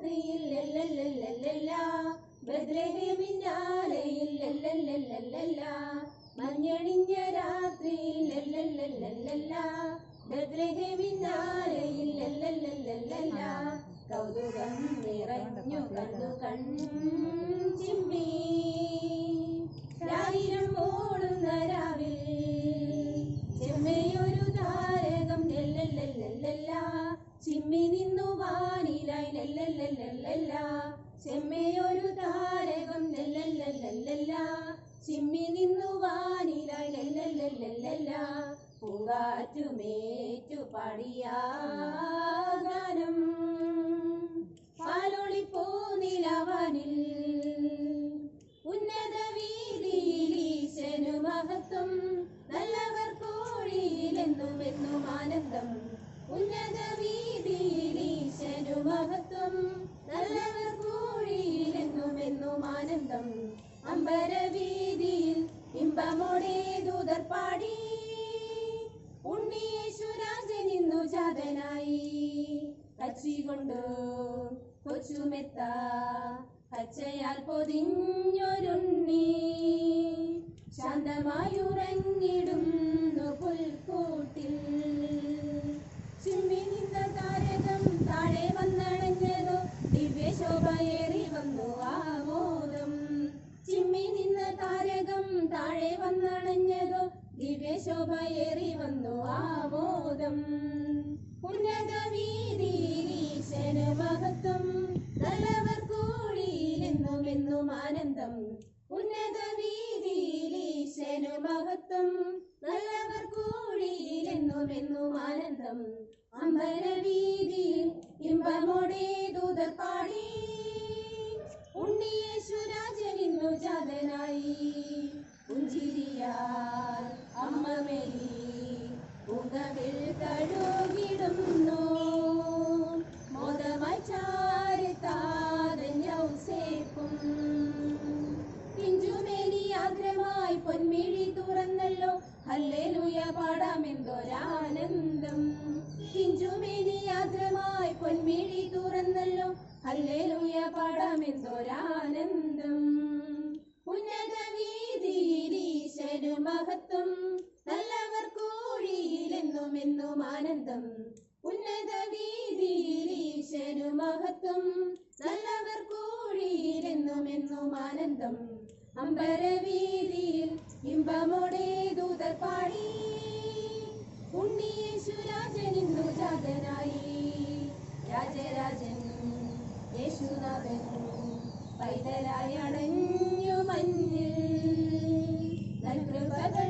രാത്രിയിൽ ബത്ലഹേമിന്നാലയിൽ മഞ്ഞണിഞ്ഞ രാത്രിയിൽ ബത്ലഹേമിന്നാലയിൽ കൗതുകം നിറഞ്ഞു കണ്ടു കൺചിമ്മി ആയിരം ഓടുന്ന രാവിൽ ചെമ്മയൊരു താരകം ചിമ്മി നിന്നു വാനിലായി ചെമ്മയൊരു താരകം ചിമ്മി നിന്നു വാനിലായി പൂങ്കാറ്റുമേറ്റു പാടിയ ഗാനം പാലൊളിപ്പൂ നിലവാനിൽ ഉന്നത വീതിയിൽ ഈശനു മഹത്വം നല്ലവർ കോഴിയിലെന്നുമെന്നും ആനന്ദം ഉന്നത വീതിയിൽ ഈശനു മഹത്വം നല്ലവർ കോഴിയിലെന്നുമെന്നും ആനന്ദം അമ്പരവീതിയിൽ ഇമ്പമോടെ ദൂതർ പാടി ഉണ്ണിയേശുരാജനിന്നു ജാതനായി കച്ചി കൊണ്ടു കൊച്ചുമെത്ത പച്ചയാൽ പൊതിഞ്ഞൊരുണ്ണി ശാന്തമായുറങ്ങിടുന്നു പുൽക്കൂട്ടിൽ ചിമ്മി നിന്ന താരകം താഴെ വന്നണഞ്ഞതോ ദിവ്യശോഭയേറി വന്നു ആമോദം ചിമ്മി നിന്ന താരകം താഴെ വന്നണഞ്ഞതോ ദിവ്യശോഭയേറി വന്നു ആമോദം ഉന്നത വീതിയിൽ ഈശന് മഹത്വം നല്ലവർ കോഴിയിലെന്നുമെന്നും ആനന്ദം ഉന്നത വീതിയിൽ ഈശന് മഹത്വം നല്ലവർ കോഴിയിലെന്നുമെന്നും ആനന്ദം അമ്പരവീതിയിൽ ഇമ്പമോടെ ദൂതർ പാടി ഉണ്ണിയേശുരാജനിന്നു ജാതനായി പുഞ്ചിരിയാൽ അമ്മ മേരി ഉകവിൽ തഴുകിടുന്നു മോദമായി ചാരിത്താതൻ യൗസേപ്പും പിഞ്ചുമേനി ആഗ്രഹമായി പൊന്മിഴി തുറന്നല്ലോ ഹല്ലേലൂയ പാടാമെന്തൊരാനന്ദം പിഞ്ചുമേനി ആഗ്രഹമായി പൊന്മിഴി തുറന്നല്ലോ ഹല്ലേലൂയ പാടാമെന്തൊരാനന്ദം ഉന്നത വീതിയിൽ ഈശനു മഹത്വം നല്ലവർ കോഴിയിലെന്നുമെന്നും ആനന്ദം ഉന്നത വീതിയിൽ ഈശനു മഹത്വം നല്ലവർ കോഴിയിലെന്നുമെന്നും ആനന്ദം അമ്പരവീതിയിൽ ഇമ്പമോടെ ദൂതർ പാടി ഉണ്ണിയേശുരാജനിന്നു ജാതനായി രാജരാജൻ യേശുനാഥൻ പൈതലായി അണഞ്ഞു മഞ്ഞിൽ നൽകൃപകൾ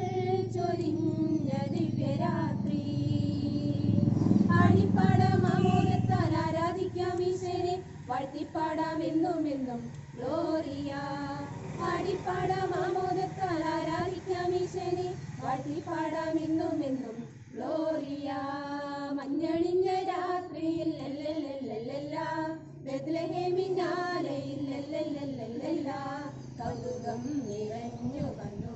ചൊരിഞ്ഞ ദിവ്യരാത്രി ആടിപ്പാടാം ആമോദത്താൽ ആരാധിക്കാം ഈശനെ വാഴ്ത്തിപ്പാടാം എന്നുമെന്നും ഗ്ലോറിയ ആടിപ്പാടാം ആമോദത്താൽ ആരാധിക്കാം ഈശനെ വാഴ്ത്തിപ്പാടാം എന്നുമെന്നും ഗ്ലോറിയ മഞ്ഞണിഞ്ഞ രാത്രിയിൽ ബത്ലഹേമിന്നാലയിൽ കൗതുകം നിറഞ്ഞു കണ്ടു